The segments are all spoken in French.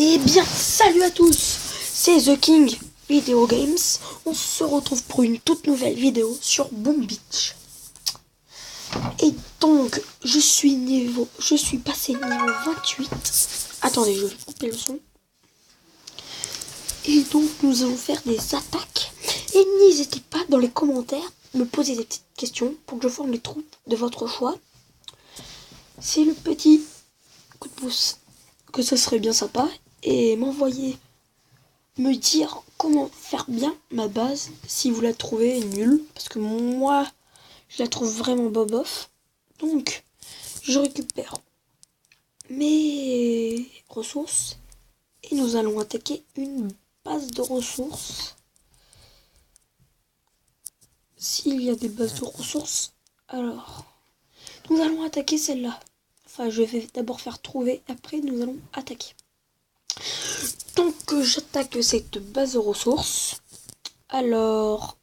Eh bien, salut à tous, c'est The King Video Games. On se retrouve pour une toute nouvelle vidéo sur Boom Beach. Et donc, je suis passé niveau 28. Attendez, je vais couper le son. Et donc, nous allons faire des attaques. Et n'hésitez pas dans les commentaires me poser des petites questions pour que je forme les troupes de votre choix. C'est le petit coup de pouce que ce serait bien sympa. Et me dire comment faire bien ma base si vous la trouvez nulle, parce que moi je la trouve vraiment bobof. Donc je récupère mes ressources et nous allons attaquer une base de ressources. S'il y a des bases de ressources, alors nous allons attaquer celle-là. Enfin, je vais d'abord faire trouver, après nous allons attaquer. Donc j'attaque cette base de ressources. Alors,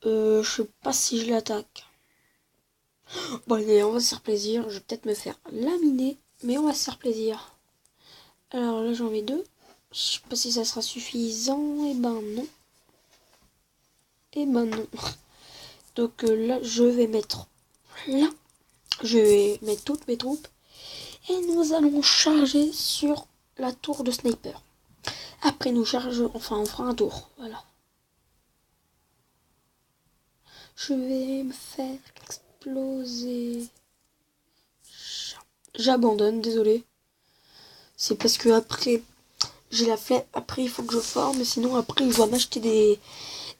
je sais pas si je l'attaque. Bon allez, on va se faire plaisir. Je vais peut-être me faire laminer, mais on va se faire plaisir. Alors là j'en mets deux. Je sais pas si ça sera suffisant. Et ben non. Et ben non. Donc là je vais mettre là. Je vais mettre toutes mes troupes. Et nous allons charger sur la tour de sniper. Après nous chargeons, enfin on fera un tour. Voilà. Je vais me faire exploser. J'abandonne, désolé. C'est parce que après, j'ai la flemme. Après, il faut que je forme. Sinon, après, je dois m'acheter des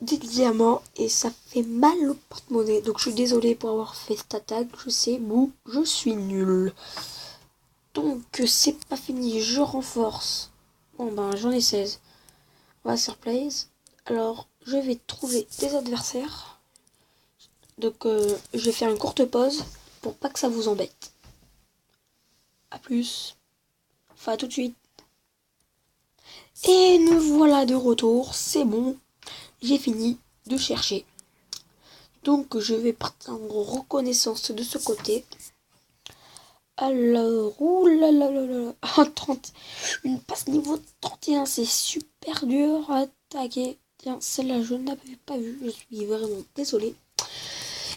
diamants. Et ça fait mal au porte-monnaie. Donc, je suis désolée pour avoir fait cette attaque. Je sais, je suis nul. Donc, c'est pas fini. Je renforce. Bon, ben, j'en ai 16. On va sur place. Alors, je vais trouver des adversaires. Donc, je vais faire une courte pause pour pas que ça vous embête. A plus. Enfin, à tout de suite. Et nous voilà de retour. C'est bon. J'ai fini de chercher. Donc, je vais partir en reconnaissance de ce côté. Alors, oulalalala. 30. Une passe niveau 31. C'est super dur à attaquer. Tiens, celle-là, je n'avais pas vu. Je suis vraiment désolée.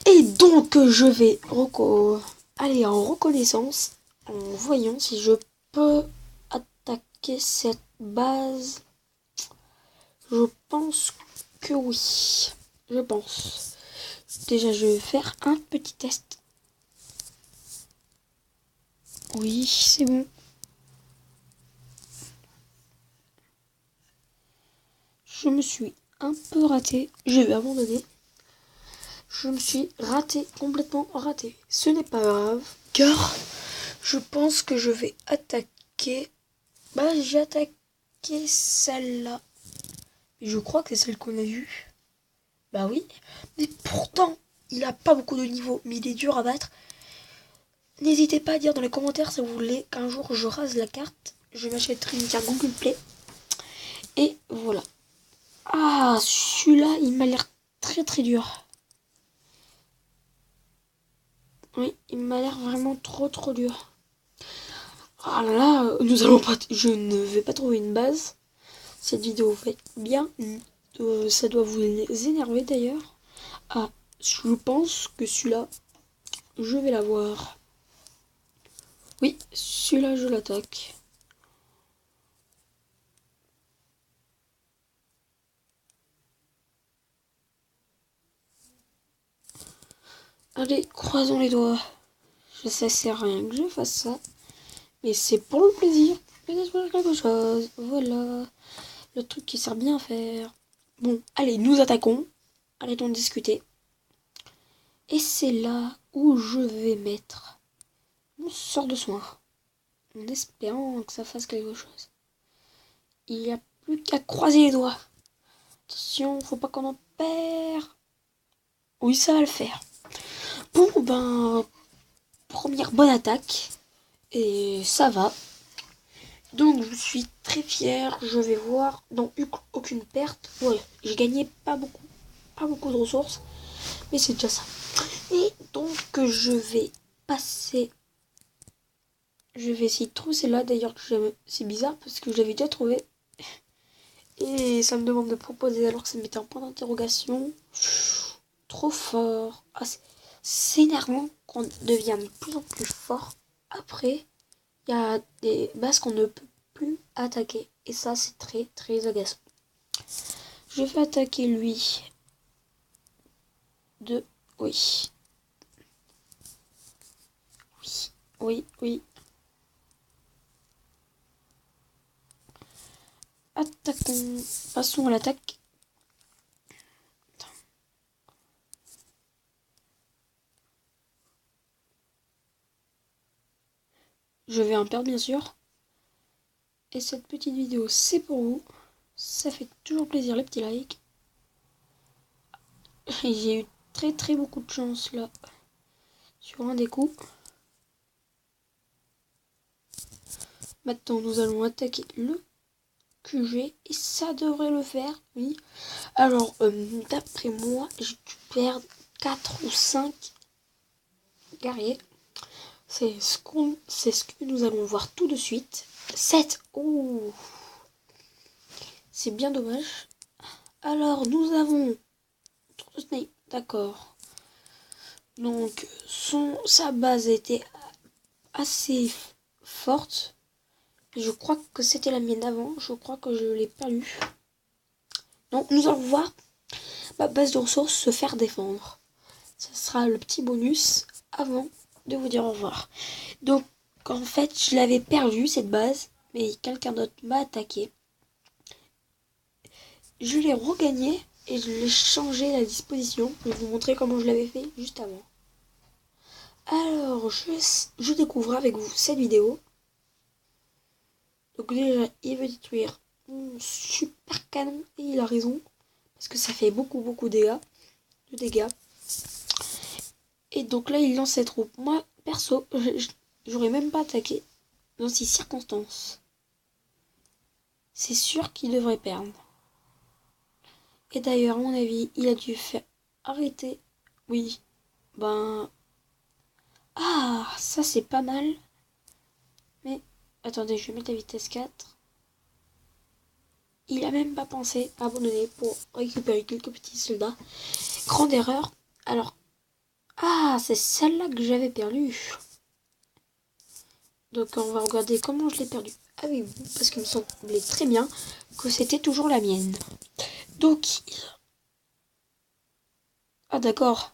Et donc, je vais aller en reconnaissance en voyant si je peux attaquer cette base. Je pense que oui. Je pense. Déjà, je vais faire un petit test. Oui, c'est bon. Je me suis un peu raté. Je vais abandonner. Je me suis raté, complètement raté. Ce n'est pas grave, car je pense que je vais attaquer. Bah, j'ai attaqué celle-là. Je crois que c'est celle qu'on a vue. Bah oui. Mais pourtant, il n'a pas beaucoup de niveau, mais il est dur à battre. N'hésitez pas à dire dans les commentaires si vous voulez qu'un jour je rase la carte. Je m'achèterai une carte Google Play. Et voilà. Ah, celui-là, il m'a l'air très très dur. Oui, il m'a l'air vraiment trop trop dur. Ah là là, je ne vais pas trouver une base. Cette vidéo va être bien. Ça doit vous énerver d'ailleurs. Ah, je pense que celui-là, je vais l'avoir. Oui, celui-là, je l'attaque. Allez, croisons les doigts. Je sais, c'est rien que je fasse ça. Mais c'est pour le plaisir. Peut-être quelque chose. Voilà. Le truc qui sert bien à faire. Bon, allez, nous attaquons. Arrêtons de discuter. Et c'est là où je vais mettre mon sort de soin. En espérant que ça fasse quelque chose. Il n'y a plus qu'à croiser les doigts. Attention, faut pas qu'on en perd. Oui, ça va le faire. Bon, ben, première bonne attaque. Et ça va. Donc, je suis très fière. Je vais voir. Non, aucune perte. Ouais, j'ai gagné pas beaucoup de ressources. Mais c'est déjà ça. Et donc, je vais passer Je vais essayer de trouver celle-là. D'ailleurs, c'est bizarre parce que je l'avais déjà trouvé. Et ça me demande de proposer alors que ça mettait un point d'interrogation. Trop fort. Ah, c'est énervant qu'on devient de plus en plus fort. Après, il y a des bases qu'on ne peut plus attaquer. Et ça, c'est très très agaçant. Je vais attaquer lui. Oui. Oui. Attaquons. Passons à l'attaque. Je vais en perdre bien sûr. Et cette petite vidéo c'est pour vous. Ça fait toujours plaisir les petits likes. J'ai eu très beaucoup de chance là. Sur un des coups. Maintenant nous allons attaquer le QG. Et ça devrait le faire. Oui. Alors d'après moi j'ai dû perdre 4 ou 5 guerriers. C'est ce que nous allons voir tout de suite. 7. Oh, c'est bien dommage. Alors, nous avons Snake, d'accord. Donc, sa base était assez forte. Je crois que c'était la mienne avant. Je crois que je l'ai perdue. Donc, nous allons voir ma base de ressources se faire défendre. Ce sera le petit bonus avant de vous dire au revoir. Donc, en fait, je l'avais perdue, cette base. Mais quelqu'un d'autre m'a attaqué. Je l'ai regagné et je l'ai changé la disposition. Je vais vous montrer comment je l'avais fait juste avant. Alors, je découvre avec vous cette vidéo. Donc déjà, il veut détruire mon super canon et il a raison. Parce que ça fait beaucoup de dégâts. Et donc là, il lance ses troupes. Moi, perso, j'aurais même pas attaqué dans ces circonstances. C'est sûr qu'il devrait perdre. Et d'ailleurs, à mon avis, il a dû faire arrêter. Oui, ben... Ah, ça c'est pas mal. Mais, attendez, je vais mettre la vitesse 4. Il a même pas pensé à abandonner pour récupérer quelques petits soldats. Grande erreur. Alors, ah, c'est celle-là que j'avais perdue. Donc on va regarder comment je l'ai perdue avec vous. Parce qu'il me semblait très bien que c'était toujours la mienne. Donc, ah d'accord.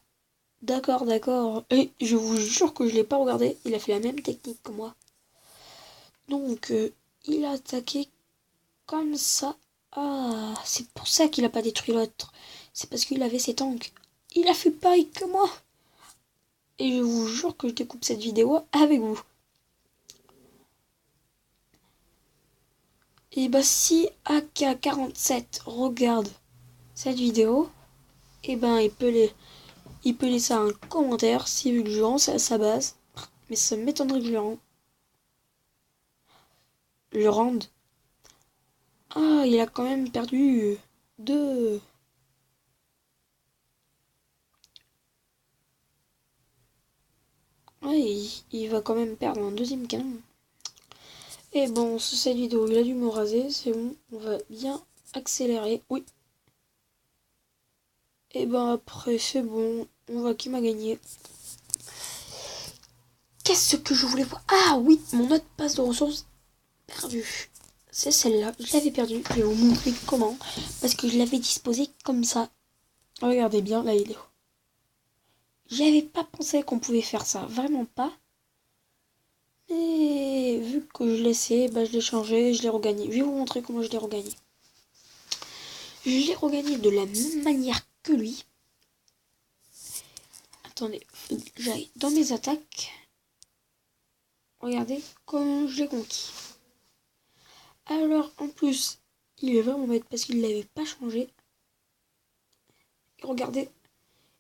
Et je vous jure que je l'ai pas regardé. Il a fait la même technique que moi. Donc, il a attaqué comme ça. Ah, c'est pour ça qu'il a pas détruit l'autre. C'est parce qu'il avait ses tanks. Il a fait pareil que moi. Et je vous jure que je découpe cette vidéo avec vous. Et bah si AK47 regarde cette vidéo, et ben il peut laisser un commentaire s'il veut que je rende à sa base. Mais ça m'étonnerait que je le rende. Ah, il a quand même perdu 2. Ouais, il va quand même perdre un deuxième canon. Et bon, cette vidéo, il a dû me raser, c'est bon, on va bien accélérer. Oui. Et ben après, c'est bon, on voit qui m'a gagné. Qu'est-ce que je voulais voir? Ah oui, mon autre passe de ressources perdue. C'est celle-là, je l'avais perdue. Je vais vous montrer comment. Parce que je l'avais disposée comme ça. Regardez bien la vidéo. J'avais pas pensé qu'on pouvait faire ça, vraiment pas. Et vu que je l'ai essayé, bah, je l'ai changé, je l'ai regagné. Je vais vous montrer comment je l'ai regagné. Je l'ai regagné de la même manière que lui. Attendez, j'aille dans mes attaques. Regardez comment je l'ai conquis. Alors, en plus, il est vraiment bête parce qu'il l'avait pas changé. Et regardez.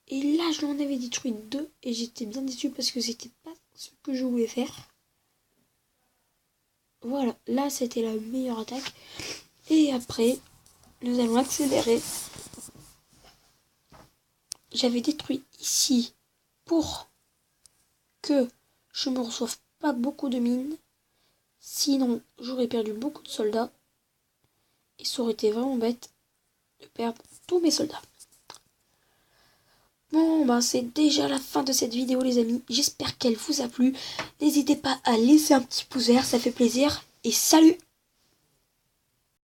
Et là, je l'en avais détruit 2 et j'étais bien déçu parce que c'était pas ce que je voulais faire. Voilà, là, c'était la meilleure attaque. Et après, nous allons accélérer. J'avais détruit ici pour que je me reçoive pas beaucoup de mines. Sinon, j'aurais perdu beaucoup de soldats. Et ça aurait été vraiment bête de perdre tous mes soldats. Bon, ben c'est déjà la fin de cette vidéo les amis. J'espère qu'elle vous a plu. N'hésitez pas à laisser un petit pouce vert, ça fait plaisir. Et salut!